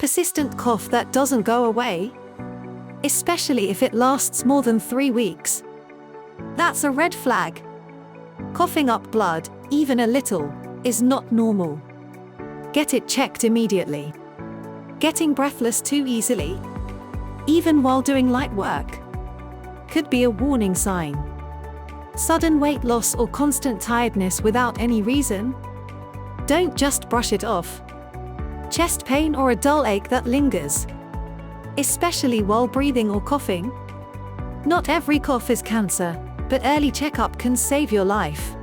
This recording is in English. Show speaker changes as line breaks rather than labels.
persistent cough that doesn't go away, especially if it lasts more than 3 weeks. That's a red flag. Coughing up blood, even a little, is not normal. Get it checked immediately. Getting breathless too easily, even while doing light work, could be a warning sign. Sudden weight loss or constant tiredness without any reason? Don't just brush it off. Chest pain or a dull ache that lingers, especially while breathing or coughing? Not every cough is cancer, but early checkup can save your life.